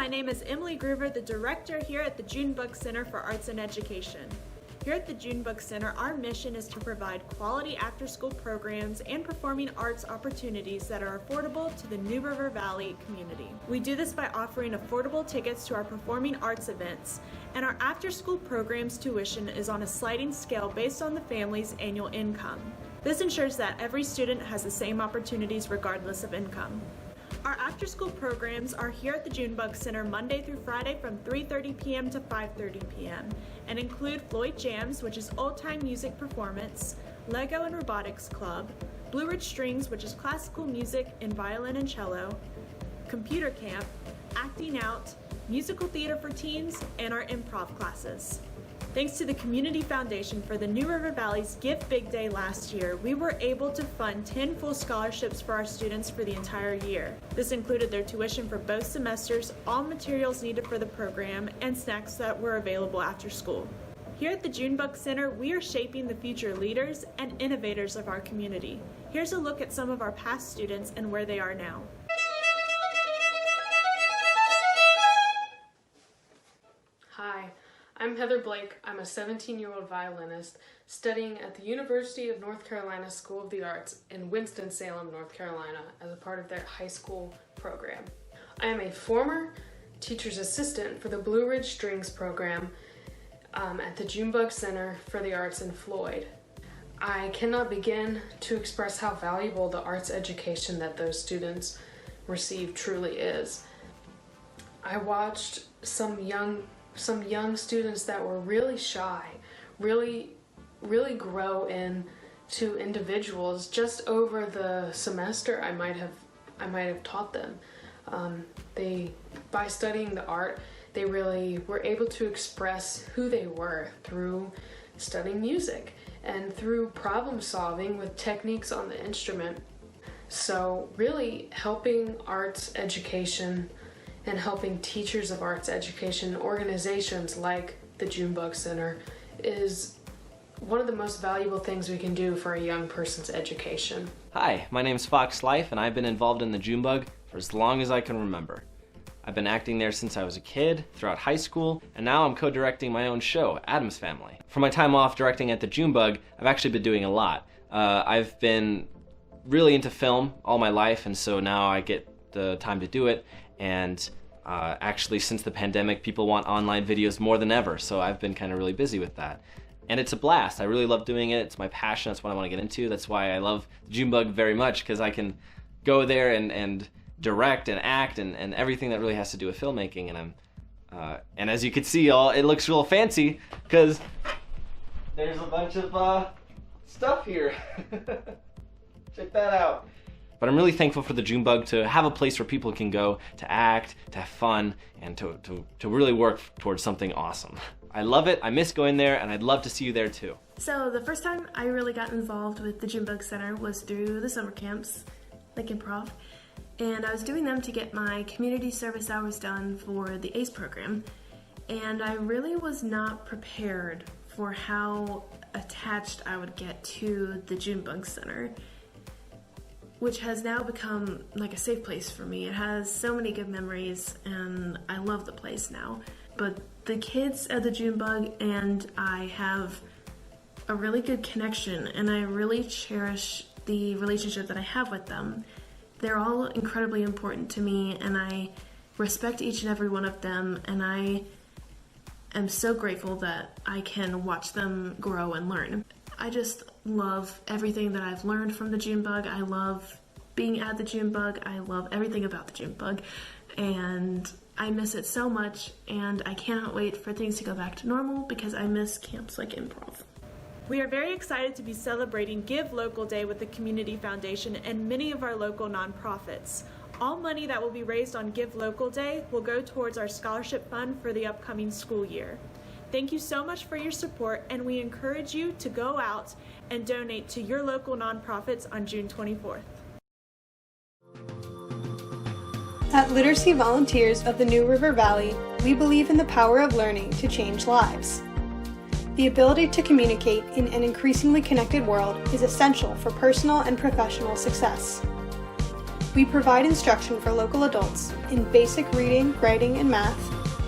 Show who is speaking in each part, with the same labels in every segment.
Speaker 1: My name is Emily Groover, the director here at the Junebug Center for Arts and Education. Here at the Junebug Center, our mission is to provide quality after-school programs and performing arts opportunities that are affordable to the New River Valley community. We do this by offering affordable tickets to our performing arts events, and our after-school programs tuition is on a sliding scale based on the family's annual income. This ensures that every student has the same opportunities regardless of income. Our after-school programs are here at the Junebug Center Monday through Friday from 3:30 p.m. to 5:30 p.m. and include Floyd Jams, which is old-time music performance, Lego and Robotics Club, Blue Ridge Strings, which is classical music in violin and cello, computer camp, acting out, musical theater for teens, and our improv classes. Thanks to the Community Foundation for the New River Valley's Give Big Day last year, we were able to fund 10 full scholarships for our students for the entire year. This included their tuition for both semesters, all materials needed for the program, and snacks that were available after school. Here at the Junebug Center, we are shaping the future leaders and innovators of our community. Here's a look at some of our past students and where they are now.
Speaker 2: Hi, I'm Heather Blake. I'm a 17-year-old violinist studying at the University of North Carolina School of the Arts in Winston-Salem, North Carolina, as a part of their high school program. I am a former teacher's assistant for the Blue Ridge Strings program at the Junebug Center for the Arts in Floyd. I cannot begin to express how valuable the arts education that those students receive truly is. I watched some young students that were really shy, really grow into individuals just over the semester I might have taught them. By studying the art, they really were able to express who they were through studying music and through problem solving with techniques on the instrument. So really helping arts education and helping teachers of arts education, organizations like the Junebug Center, is one of the most valuable things we can do for a young person's education.
Speaker 3: Hi, my name's Fox Life, and I've been involved in the Junebug for as long as I can remember. I've been acting there since I was a kid, throughout high school, and now I'm co-directing my own show, Addams Family. For my time off directing at the Junebug, I've actually been doing a lot. I've been really into film all my life, and so now I get the time to do it. And actually, since the pandemic, people want online videos more than ever, so I've been kind of really busy with that. And it's a blast. I really love doing it. It's my passion. That's what I want to get into. That's why I love Junebug very much, because I can go there and direct and act and everything that really has to do with filmmaking. And as you can see, it looks real fancy because there's a bunch of stuff here. Check that out. But I'm really thankful for the Junebug to have a place where people can go to act, to have fun, and to really work towards something awesome. I love it, I miss going there, and I'd love to see you there too.
Speaker 4: So the first time I really got involved with the Junebug Center was through the summer camps, like improv, and I was doing them to get my community service hours done for the ACE program, and I really was not prepared for how attached I would get to the Junebug Center, which has now become like a safe place for me. It has so many good memories, and I love the place now. But the kids at the Junebug and I have a really good connection, and I really cherish the relationship that I have with them. They're all incredibly important to me, and I respect each and every one of them, and I am so grateful that I can watch them grow and learn. I just love everything that I've learned from the Junebug. I love being at the Junebug. I love everything about the Junebug, and I miss it so much, and I cannot wait for things to go back to normal because I miss camps like improv.
Speaker 1: We are very excited to be celebrating Give Local Day with the Community Foundation and many of our local nonprofits. All money that will be raised on Give Local Day will go towards our scholarship fund for the upcoming school year. Thank you so much for your support, and we encourage you to go out and donate to your local nonprofits on June 24th.
Speaker 5: At Literacy Volunteers of the New River Valley, we believe in the power of learning to change lives. The ability to communicate in an increasingly connected world is essential for personal and professional success. We provide instruction for local adults in basic reading, writing, and math,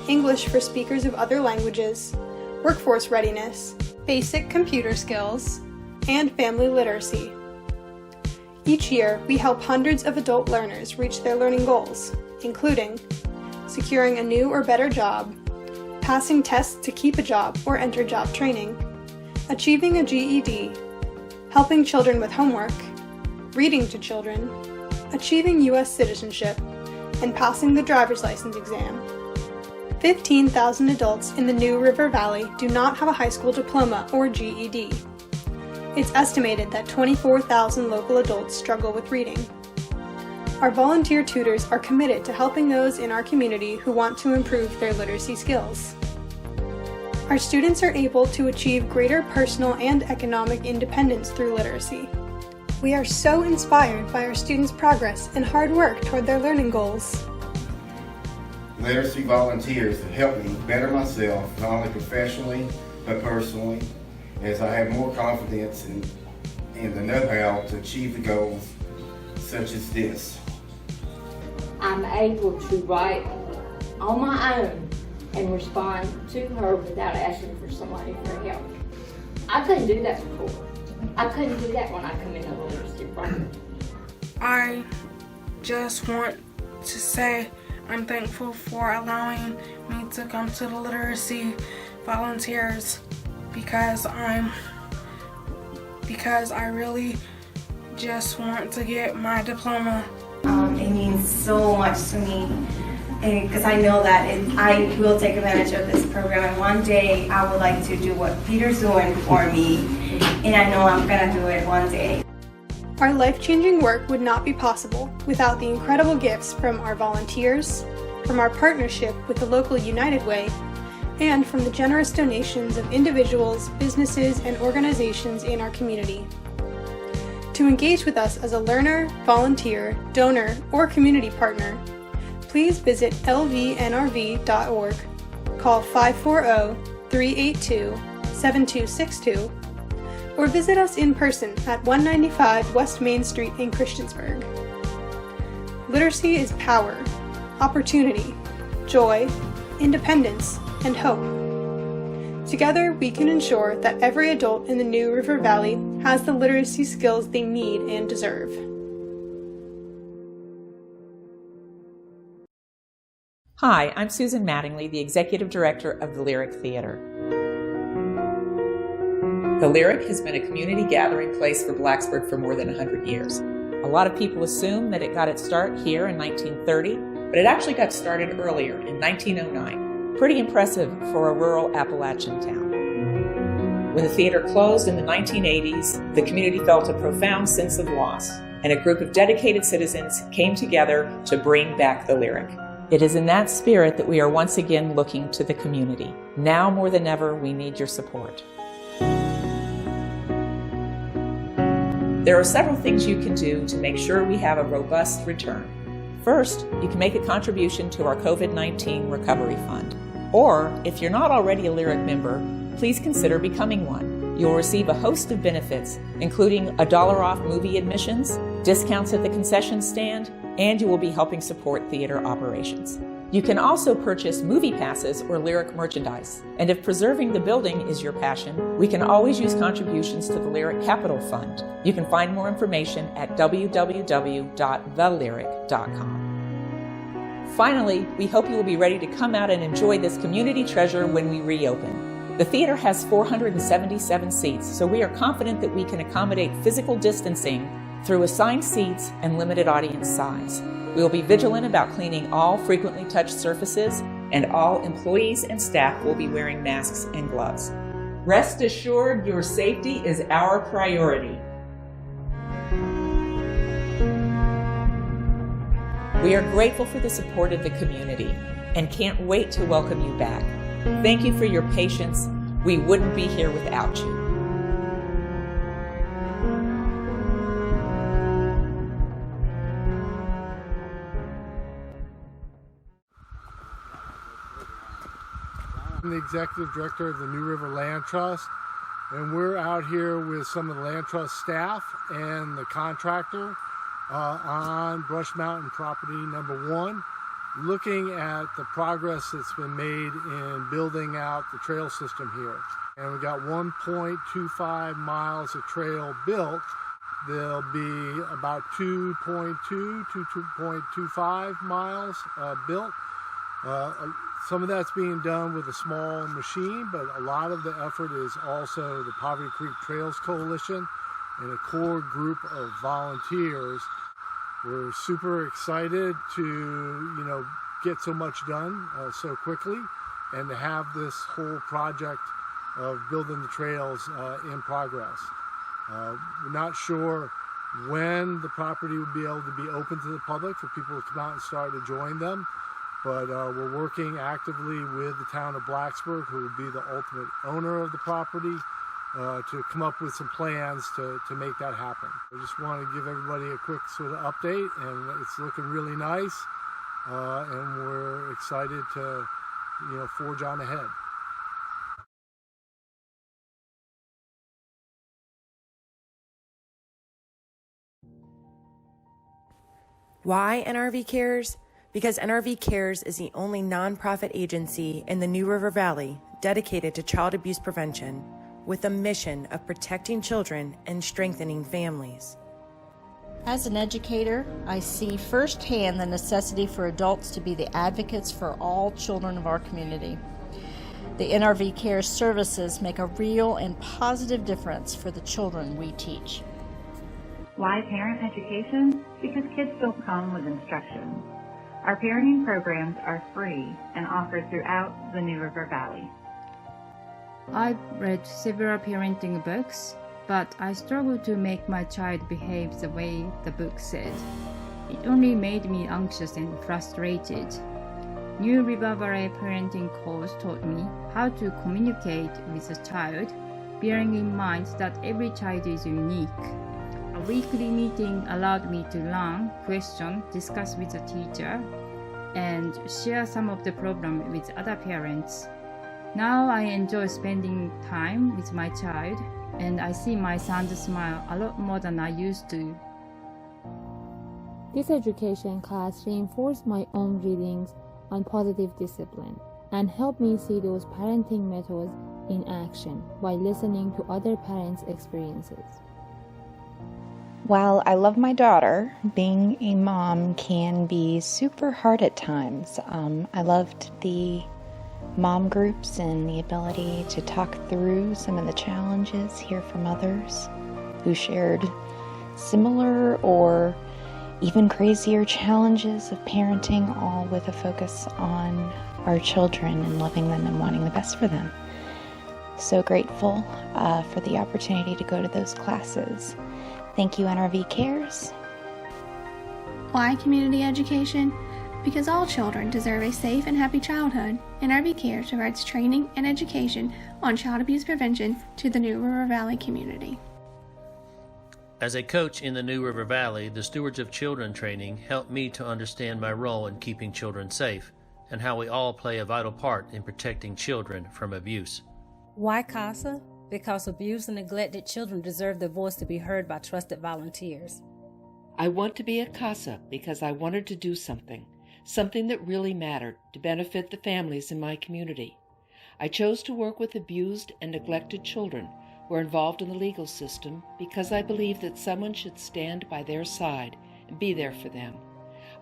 Speaker 5: English for speakers of other languages, workforce readiness, basic computer skills, and family literacy. Each year, we help hundreds of adult learners reach their learning goals, including securing a new or better job, passing tests to keep a job or enter job training, achieving a GED, helping children with homework, reading to children, achieving U.S. citizenship, and passing the driver's license exam. 15,000 adults in the New River Valley do not have a high school diploma or GED. It's estimated that 24,000 local adults struggle with reading. Our volunteer tutors are committed to helping those in our community who want to improve their literacy skills. Our students are able to achieve greater personal and economic independence through literacy. We are so inspired by our students' progress and hard work toward their learning goals.
Speaker 6: Literacy volunteers have helped me better myself, not only professionally, but personally, as I have more confidence in the know-how to achieve the goals such as this.
Speaker 7: I'm able to write on my own and respond to her without asking for somebody for help. I couldn't do that before. I couldn't do that when I come into the literacy program.
Speaker 8: I just want to say I'm thankful for allowing me to come to the literacy volunteers because I really just want to get my diploma.
Speaker 9: It means so much to me because I know that I will take advantage of this program, and one day I would like to do what Peter's doing for me, and I know I'm gonna do it one day.
Speaker 5: Our life-changing work would not be possible without the incredible gifts from our volunteers, from our partnership with the local United Way, and from the generous donations of individuals, businesses, and organizations in our community. To engage with us as a learner, volunteer, donor, or community partner, please visit lvnrv.org, call 540-382-7262, or visit us in person at 195 West Main Street in Christiansburg. Literacy is power, opportunity, joy, independence, and hope. Together, we can ensure that every adult in the New River Valley has the literacy skills they need and deserve.
Speaker 10: Hi, I'm Susan Mattingly, the Executive Director of the Lyric Theater. The Lyric has been a community gathering place for Blacksburg for more than 100 years. A lot of people assume that it got its start here in 1930, but it actually got started earlier in 1909. Pretty impressive for a rural Appalachian town. When the theater closed in the 1980s, the community felt a profound sense of loss, and a group of dedicated citizens came together to bring back the Lyric. It is in that spirit that we are once again looking to the community. Now more than ever, we need your support. There are several things you can do to make sure we have a robust return. First, you can make a contribution to our COVID-19 Recovery Fund. Or, if you're not already a Lyric member, please consider becoming one. You'll receive a host of benefits, including $1 off movie admissions, discounts at the concession stand, and you will be helping support theater operations. You can also purchase movie passes or Lyric merchandise. And if preserving the building is your passion, we can always use contributions to the Lyric Capital Fund. You can find more information at www.thelyric.com. Finally, we hope you will be ready to come out and enjoy this community treasure when we reopen. The theater has 477 seats, so we are confident that we can accommodate physical distancing through assigned seats and limited audience size. We will be vigilant about cleaning all frequently touched surfaces, and all employees and staff will be wearing masks and gloves. Rest assured, your safety is our priority. We are grateful for the support of the community and can't wait to welcome you back. Thank you for your patience. We wouldn't be here without you.
Speaker 11: I'm the Executive Director of the New River Land Trust, and we're out here with some of the Land Trust staff and the contractor on Brush Mountain property number 1, looking at the progress that's been made in building out the trail system here. And we've got 1.25 miles of trail built. There'll be about 2.2 to 2.25 miles built. Some of that's being done with a small machine, but a lot of the effort is also the Poverty Creek Trails Coalition and a core group of volunteers. We're super excited to, get so much done so quickly, and to have this whole project of building the trails in progress. We're not sure when the property will be able to be open to the public for people to come out and start enjoying them. but we're working actively with the town of Blacksburg, who will be the ultimate owner of the property, to come up with some plans to make that happen. I just want to give everybody a quick sort of update, and it's looking really nice, and we're excited to, forge on ahead.
Speaker 12: Why NRV Cares? Because NRV Cares is the only nonprofit agency in the New River Valley dedicated to child abuse prevention, with a mission of protecting children and strengthening families.
Speaker 13: As an educator, I see firsthand the necessity for adults to be the advocates for all children of our community. The NRV Cares services make a real and positive difference for the children we teach.
Speaker 14: Why parent education? Because kids don't come with instructions. Our parenting programs are free and offered throughout the New River Valley.
Speaker 15: I've read several parenting books, but I struggled to make my child behave the way the book said. It only made me anxious and frustrated. New River Valley parenting course taught me how to communicate with a child, bearing in mind that every child is unique. A weekly meeting allowed me to learn, question, discuss with the teacher, and share some of the problem with other parents. Now I enjoy spending time with my child, and I see my son smile a lot more than I used to.
Speaker 16: This education class reinforced my own readings on positive discipline and helped me see those parenting methods in action by listening to other parents' experiences.
Speaker 17: While I love my daughter, being a mom can be super hard at times. I loved the mom groups and the ability to talk through some of the challenges, hear from others who shared similar or even crazier challenges of parenting, all with a focus on our children and loving them and wanting the best for them. So grateful for the opportunity to go to those classes. Thank you, NRV Cares.
Speaker 5: Why community education? Because all children deserve a safe and happy childhood. NRV Cares provides training and education on child abuse prevention to the New River Valley community.
Speaker 18: As a coach in the New River Valley, the Stewards of Children training helped me to understand my role in keeping children safe and how we all play a vital part in protecting children from abuse.
Speaker 19: Why CASA? Because abused and neglected children deserve their voice to be heard by trusted volunteers.
Speaker 20: I want to be at CASA because I wanted to do something that really mattered to benefit the families in my community. I chose to work with abused and neglected children who are involved in the legal system because I believe that someone should stand by their side and be there for them.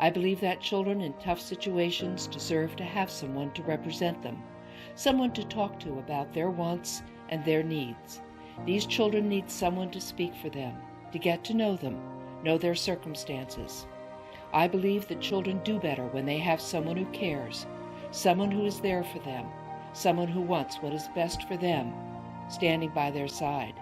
Speaker 20: I believe that children in tough situations deserve to have someone to represent them, someone to talk to about their wants and their needs. These children need someone to speak for them, to get to know them, know their circumstances. I believe that children do better when they have someone who cares, someone who is there for them, someone who wants what is best for them, standing by their side.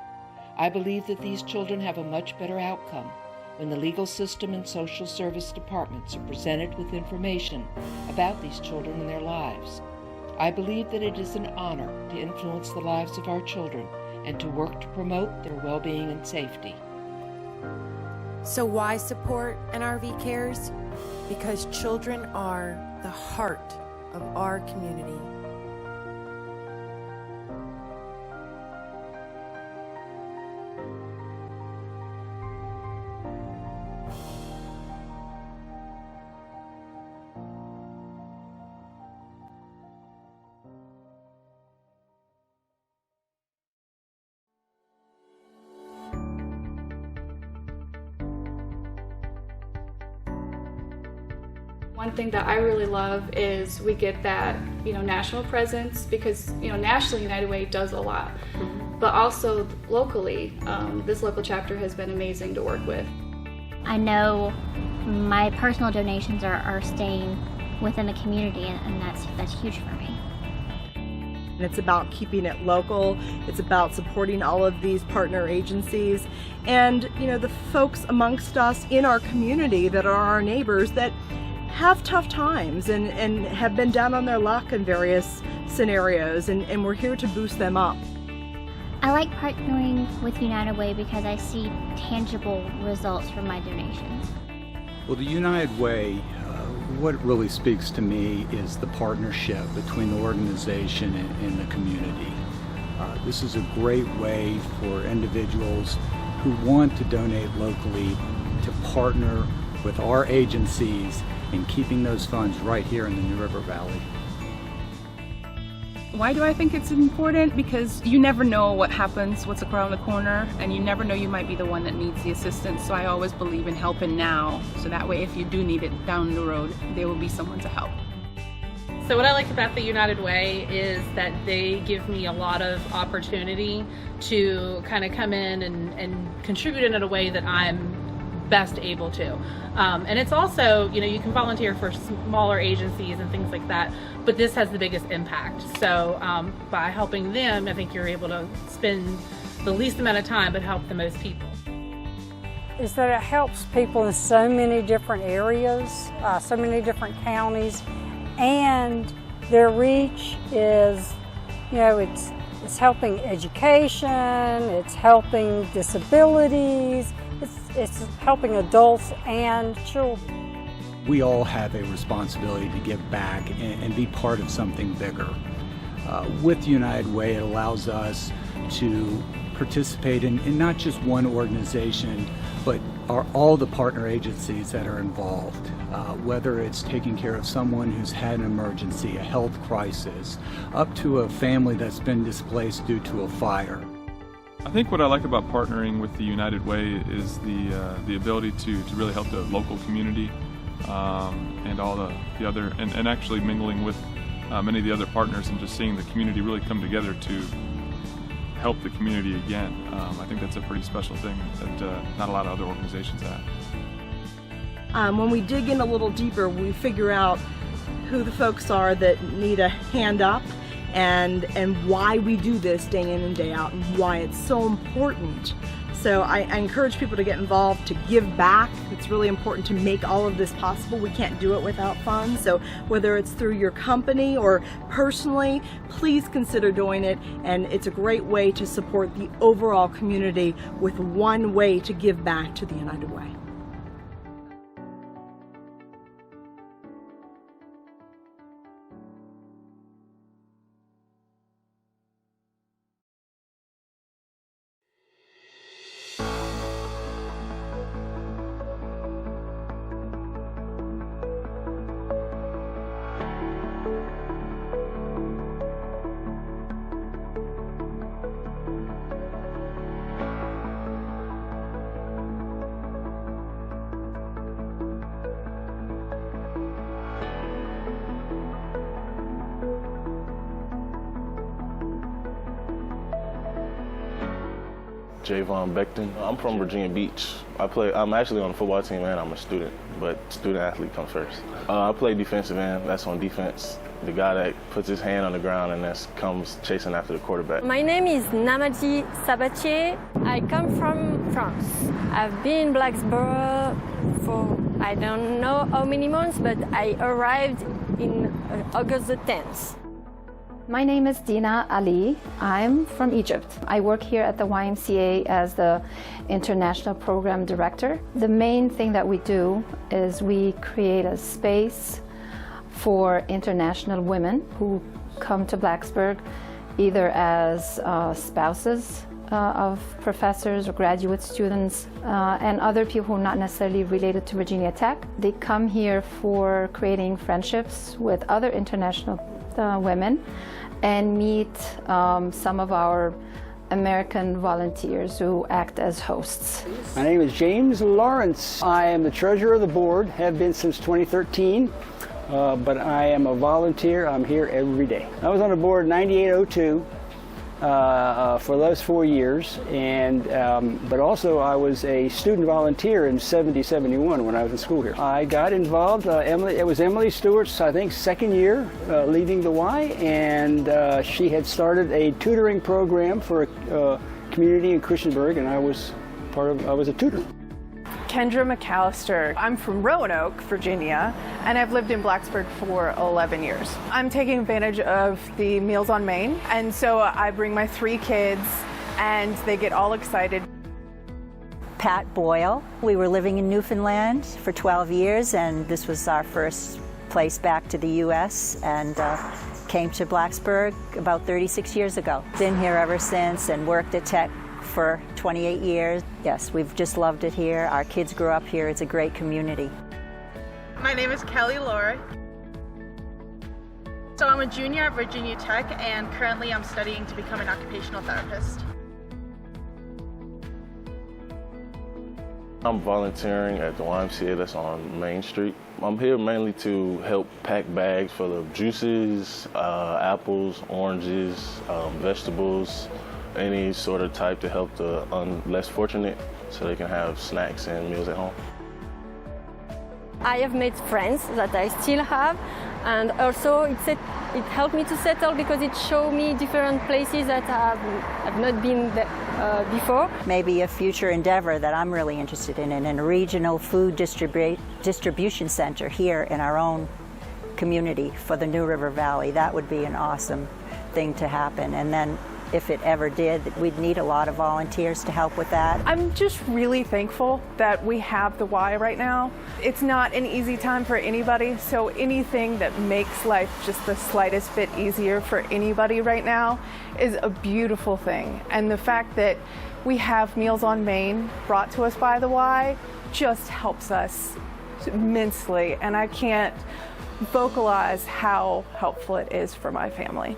Speaker 20: I believe that these children have a much better outcome when the legal system and social service departments are presented with information about these children and their lives. I believe that it is an honor to influence the lives of our children and to work to promote their well-being and safety.
Speaker 12: So why support NRV Cares? Because children are the heart of our community.
Speaker 21: One thing that I really love is we get that, national presence because, nationally United Way does a lot, but also locally, this local chapter has been amazing to work with.
Speaker 22: I know my personal donations are staying within the community, and that's huge for me.
Speaker 23: And it's about keeping it local. It's about supporting all of these partner agencies and, the folks amongst us in our community that are our neighbors that have tough times and have been down on their luck in various scenarios, and we're here to boost them up.
Speaker 22: I like partnering with United Way because I see tangible results from my donations.
Speaker 2: Well, the United Way, what really speaks to me is the partnership between the organization and the community. This is a great way for individuals who want to donate locally to partner with our agencies in keeping those funds right here in the New River Valley.
Speaker 3: Why do I think it's important? Because you never know what happens, what's around the corner, and you never know you might be the one that needs the assistance. So I always believe in helping now, so that way if you do need it down the road, there will be someone to help.
Speaker 4: So what I like about the United Way is that they give me a lot of opportunity to kind of come in and contribute in a way that I'm best able to. And it's also, you know, you can volunteer for smaller agencies and things like that, but this has the biggest impact. So by helping them, I think you're able to spend the least amount of time but help the most people.
Speaker 24: Is that it helps people in so many different areas, so many different counties, and their reach is, you know, it's helping education, it's helping disabilities, it's helping adults and children.
Speaker 2: We all have a responsibility to give back and be part of something bigger. With United Way, it allows us to participate in not just one organization, but all the partner agencies that are involved, whether it's taking care of someone who's had an emergency, a health crisis, up to a family that's been displaced due to a fire.
Speaker 25: I think what I like about partnering with the United Way is the ability to really help the local community and all the other, and actually mingling with many of the other partners and just seeing the community really come together to help the community again. I think that's a pretty special thing that not a lot of other organizations have.
Speaker 23: When we dig in a little deeper, we figure out who the folks are that need a hand up, and why we do this day in and day out, and why it's so important. So I encourage people to get involved, to give back. It's really important to make all of this possible. We can't do it without funds. So whether it's through your company or personally, please consider doing it. And it's a great way to support the overall community with one way to give back to the United Way.
Speaker 26: Javon Beckton. I'm from Virginia Beach. I'm actually on the football team and I'm a student, but student athlete comes first. I play defensive end, that's on defense. The guy that puts his hand on the ground and comes chasing after the quarterback.
Speaker 27: My name is Namadi Sabatier. I come from France. I've been in Blacksburg for I don't know how many months, but I arrived in August the 10th.
Speaker 28: My name is Dina Ali. I'm from Egypt. I work here at the YMCA as the International Program Director. The main thing that we do is we create a space for international women who come to Blacksburg either as spouses of professors or graduate students and other people who are not necessarily related to Virginia Tech. They come here for creating friendships with other international women and meet some of our American volunteers who act as hosts.
Speaker 29: My name is James Lawrence. I am the treasurer of the board, have been since 2013, but I am a volunteer. I'm here every day. I was on the board 9802 for those 4 years, and but also I was a student volunteer in 70-71 when I was in school here. I got involved, it was Emily Stewart's, I think, second year leading the Y, and she had started a tutoring program for a community in Christiansburg, and I was a tutor.
Speaker 1: Kendra McAllister. I'm from Roanoke, Virginia, and I've lived in Blacksburg for 11 years. I'm taking advantage of the Meals on Main, and so I bring my 3 kids, and they get all excited.
Speaker 6: Pat Boyle. We were living in Newfoundland for 12 years, and this was our first place back to the U.S., and came to Blacksburg about 36 years ago. Been here ever since and worked at Tech for 28 years. Yes, we've just loved it here. Our kids grew up here. It's a great community.
Speaker 7: My name is Kelly Laura. So I'm a junior at Virginia Tech, and currently I'm studying to become an occupational therapist.
Speaker 26: I'm volunteering at the YMCA that's on Main Street. I'm here mainly to help pack bags full of juices, apples, oranges, vegetables, any sort of type to help the less fortunate so they can have snacks and meals at home.
Speaker 27: I have made friends that I still have, and also it helped me to settle because it showed me different places that I've not been there before.
Speaker 6: Maybe a future endeavor that I'm really interested in a regional food distribution center here in our own community for the New River Valley. That would be an awesome thing to happen. And then if it ever did, we'd need a lot of volunteers to help with that.
Speaker 1: I'm just really thankful that we have the Y right now. It's not an easy time for anybody, so anything that makes life just the slightest bit easier for anybody right now is a beautiful thing. And the fact that we have Meals on Main brought to us by the Y just helps us immensely, and I can't vocalize how helpful it is for my family.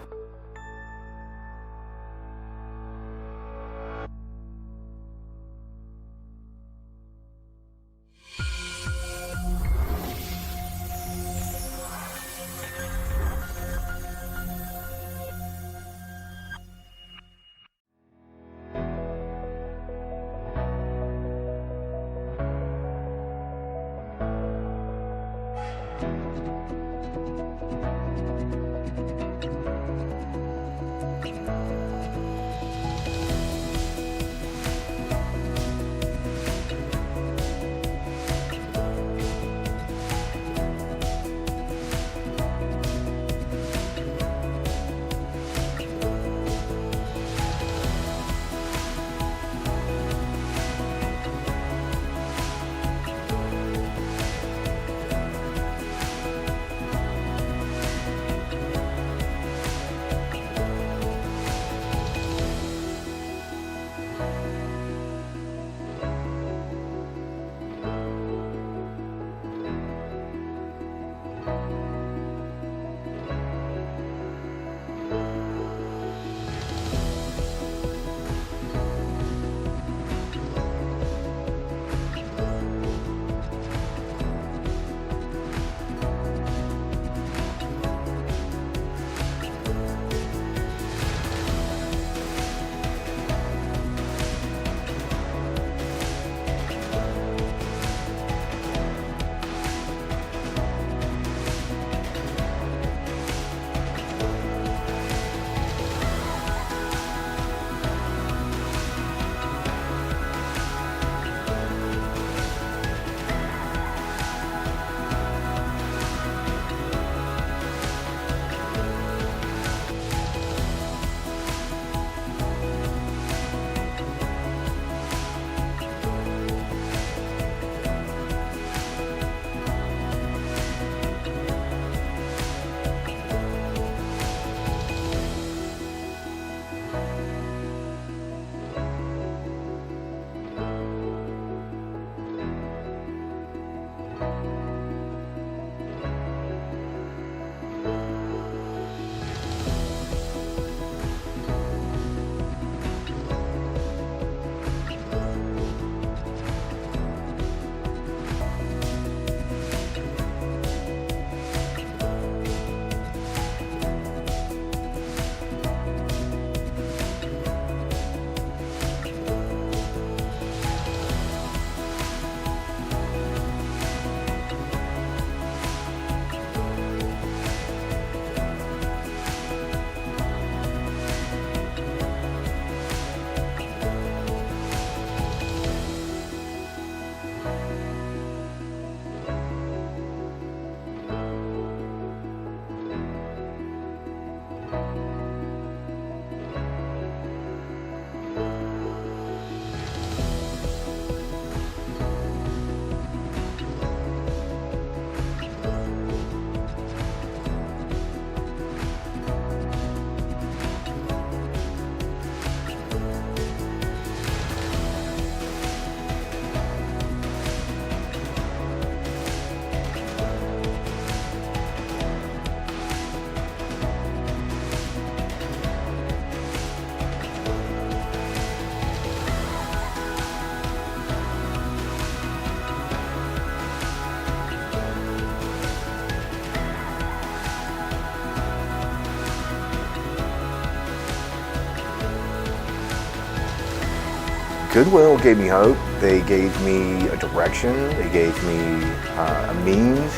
Speaker 8: Goodwill gave me hope. They gave me a direction. They gave me a means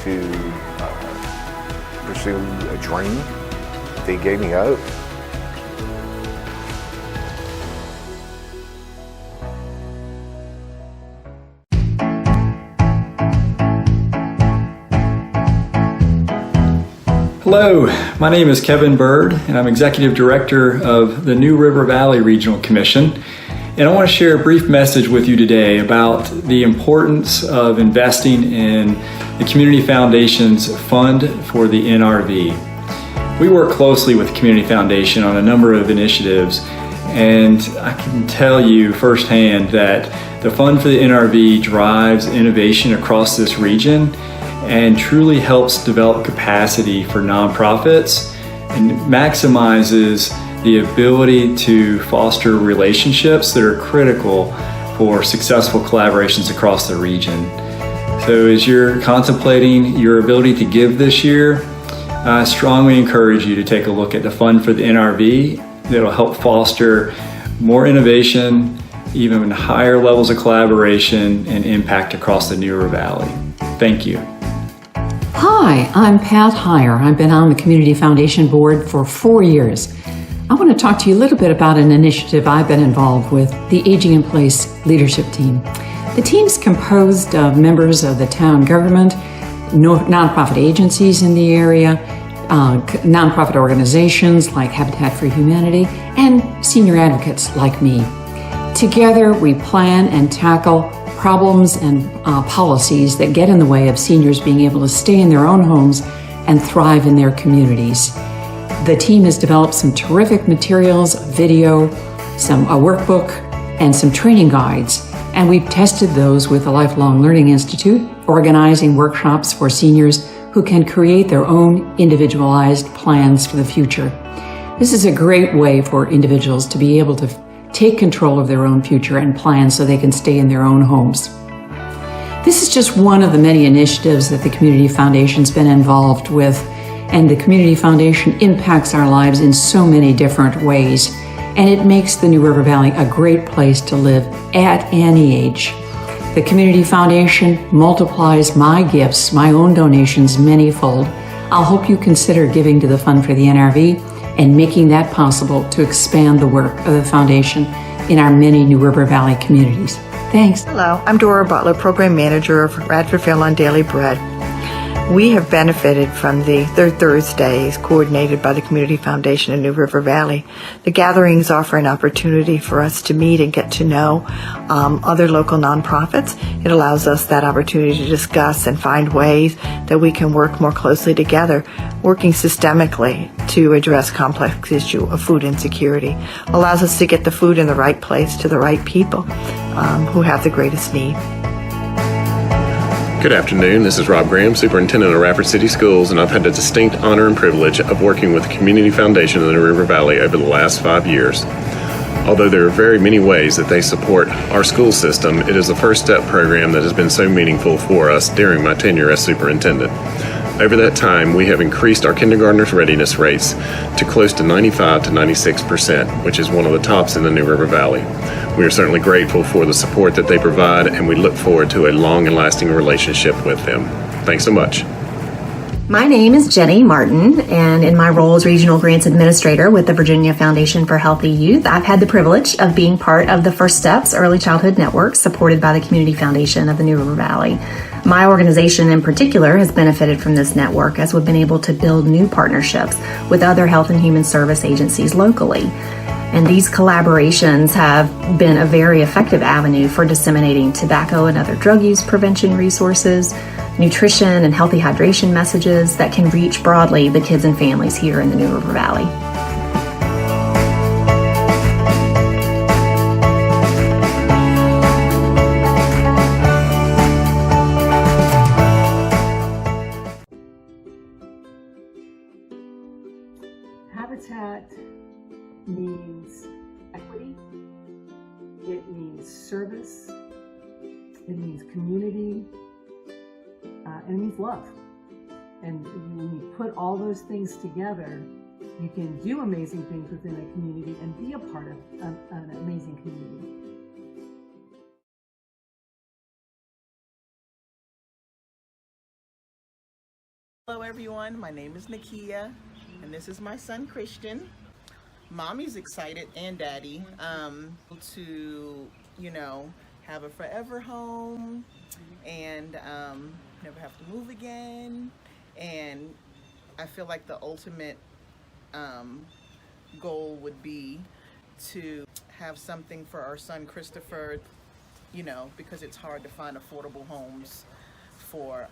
Speaker 8: to pursue a dream. They gave me hope.
Speaker 9: Hello, my name is Kevin Bird, and I'm Executive Director of the New River Valley Regional Commission. And I want to share a brief message with you today about the importance of investing in the Community Foundation's Fund for the NRV. We work closely with the Community Foundation on a number of initiatives, and I can tell you firsthand that the Fund for the NRV drives innovation across this region and truly helps develop capacity for nonprofits and maximizes the ability to foster relationships that are critical for successful collaborations across the region. So as you're contemplating your ability to give this year, I strongly encourage you to take a look at the Fund for the NRV. That'll help foster more innovation, even higher levels of collaboration and impact across the New River Valley. Thank you.
Speaker 10: Hi, I'm Pat Heyer. I've been on the Community Foundation Board for 4 years. I want to talk to you a little bit about an initiative I've been involved with, the Aging in Place leadership team. The team's composed of members of the town government, nonprofit agencies in the area, nonprofit organizations like Habitat for Humanity, and senior advocates like me. Together, we plan and tackle problems and policies that get in the way of seniors being able to stay in their own homes and thrive in their communities. The team has developed some terrific materials, video, a workbook, and some training guides. And we've tested those with the Lifelong Learning Institute, organizing workshops for seniors who can create their own individualized plans for the future. This is a great way for individuals to be able to take control of their own future and plan so they can stay in their own homes. This is just one of the many initiatives that the Community Foundation's been involved with, and the Community Foundation impacts our lives in so many different ways, and it makes the New River Valley a great place to live at any age. The Community Foundation multiplies my gifts, my own donations, manyfold. I'll hope you consider giving to the Fund for the NRV and making that possible to expand the work of the Foundation in our many New River Valley communities. Thanks.
Speaker 11: Hello, I'm Dora Butler, Program Manager of Radfordville on Daily Bread. We have benefited from the Third Thursdays coordinated by the Community Foundation in New River Valley. The gatherings offer an opportunity for us to meet and get to know other local nonprofits. It allows us that opportunity to discuss and find ways that we can work more closely together, working systemically to address complex issue of food insecurity. Allows us to get the food in the right place to the right people who have the greatest need.
Speaker 13: Good afternoon, this is Rob Graham, Superintendent of Radford City Schools, and I've had the distinct honor and privilege of working with the Community Foundation of the New River Valley over the last 5 years. Although there are very many ways that they support our school system, it is a First Step program that has been so meaningful for us during my tenure as superintendent. Over that time, we have increased our kindergartners' readiness rates to close to 95 to 96%, which is one of the tops in the New River Valley. We are certainly grateful for the support that they provide, and we look forward to a long and lasting relationship with them. Thanks so much.
Speaker 14: My name is Jenny Martin, and in my role as Regional Grants Administrator with the Virginia Foundation for Healthy Youth, I've had the privilege of being part of the First Steps Early Childhood Network supported by the Community Foundation of the New River Valley. My organization in particular has benefited from this network as we've been able to build new partnerships with other health and human service agencies locally. And these collaborations have been a very effective avenue for disseminating tobacco and other drug use prevention resources, nutrition and healthy hydration messages that can reach broadly the kids and families here in the New River Valley.
Speaker 15: Habitat means equity, it means service, it means community, and it means love. And when you put all those things together, you can do amazing things within a community and be a part of an amazing community.
Speaker 5: Hello everyone, my name is Nakia, and this is my son Christian. Mommy's excited, and Daddy, to, have a forever home and never have to move again. And I feel like the ultimate goal would be to have something for our son Christopher, because it's hard to find affordable homes for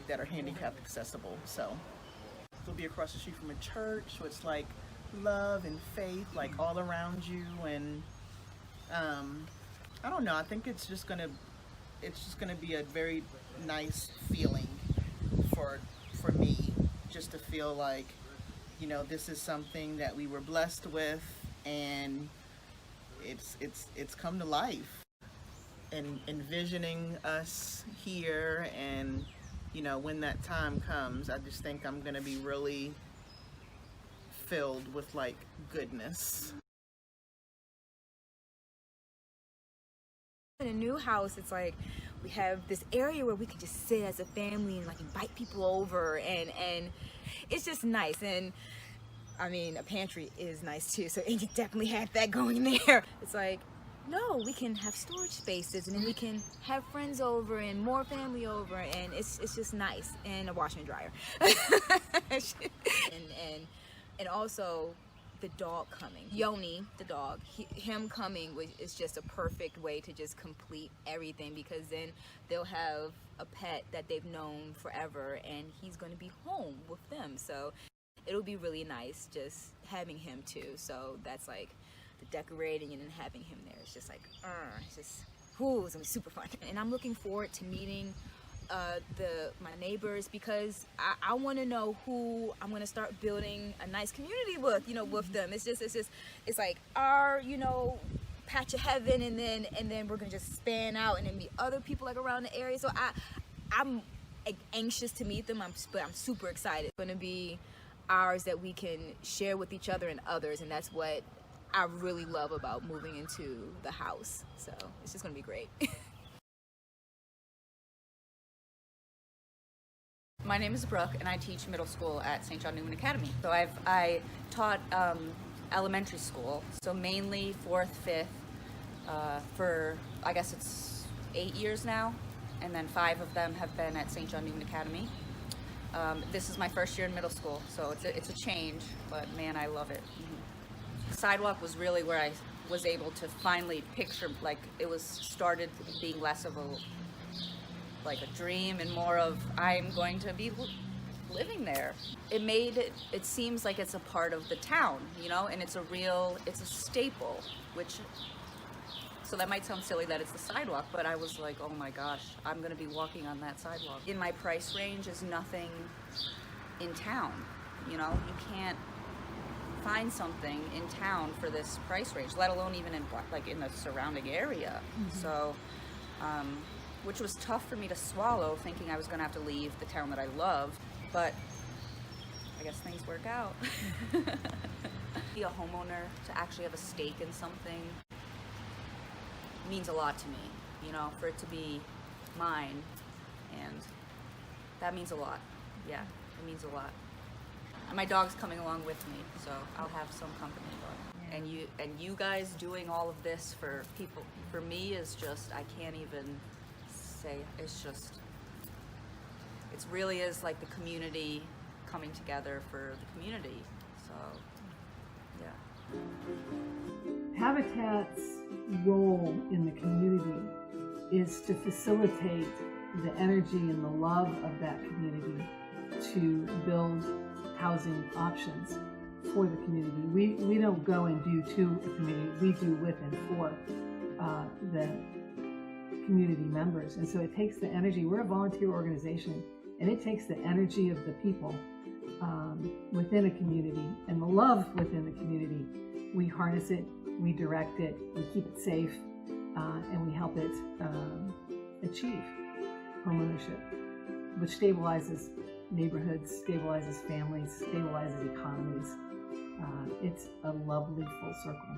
Speaker 5: that are handicapped accessible. So we'll be across the street from a church, so it's like love and faith like all around you. And I don't know, I think it's just gonna be a very nice feeling for me, just to feel like, this is something that we were blessed with, and it's come to life. And envisioning us here, and when that time comes, I just think I'm gonna be really filled with like goodness.
Speaker 12: In a new house, it's like we have this area where we can just sit as a family and like invite people over, and it's just nice. And I mean, a pantry is nice too, so you definitely have that going there. It's like, no, we can have storage spaces, and then we can have friends over and more family over, and it's just nice. And a washer and dryer. and also the dog coming. Yoni, the dog, him coming is just a perfect way to just complete everything, because then they'll have a pet that they've known forever, and he's going to be home with them. So it'll be really nice just having him too. So that's like the decorating and then having him there. It's just like, it's just, it's gonna be super fun. And I'm looking forward to meeting my neighbors, because I want to know who I'm gonna start building a nice community with, with them. It's like our, patch of heaven, and then we're gonna just span out and then meet other people like around the area. So I'm anxious to meet them, but I'm super excited. It's gonna be ours that we can share with each other and others, and that's what I really love about moving into the house. So it's just gonna be great.
Speaker 16: My name is Brooke, and I teach middle school at St. John Newman Academy. So I taught elementary school, so mainly 4th, 5th, for I guess it's 8 years now, and then 5 of them have been at St. John Newman Academy. This is my first year in middle school, so it's a change, but man, I love it. The sidewalk was really where I was able to finally picture, like, it was started being less of a dream and more of I'm going to be living there. It seems like it's a part of the town, and it's a staple, which, so that might sound silly that it's the sidewalk, but I was like, oh my gosh, I'm gonna be walking on that sidewalk. In my price range is nothing in town, you can't find something in town for this price range, let alone even in the surrounding area. Mm-hmm. So, which was tough for me to swallow, thinking I was gonna have to leave the town that I love, but I guess things work out. Be a homeowner, to actually have a stake in something, means a lot to me, for it to be mine, and that means a lot. Yeah, it means a lot. And my dog's coming along with me, so I'll have some company. But, and you guys doing all of this for people, for me, is just, I can't even say, it really is like the community coming together for the community. So, yeah.
Speaker 15: Habitat's role in the community is to facilitate the energy and the love of that community to build housing options for the community. We don't go and do to a community, we do with and for the community members. And so it takes the energy. We're a volunteer organization, and it takes the energy of the people within a community and the love within the community. We harness it, we direct it, we keep it safe, and we help it achieve homeownership, which stabilizes neighborhoods, stabilizes families, stabilizes economies. It's a lovely full circle.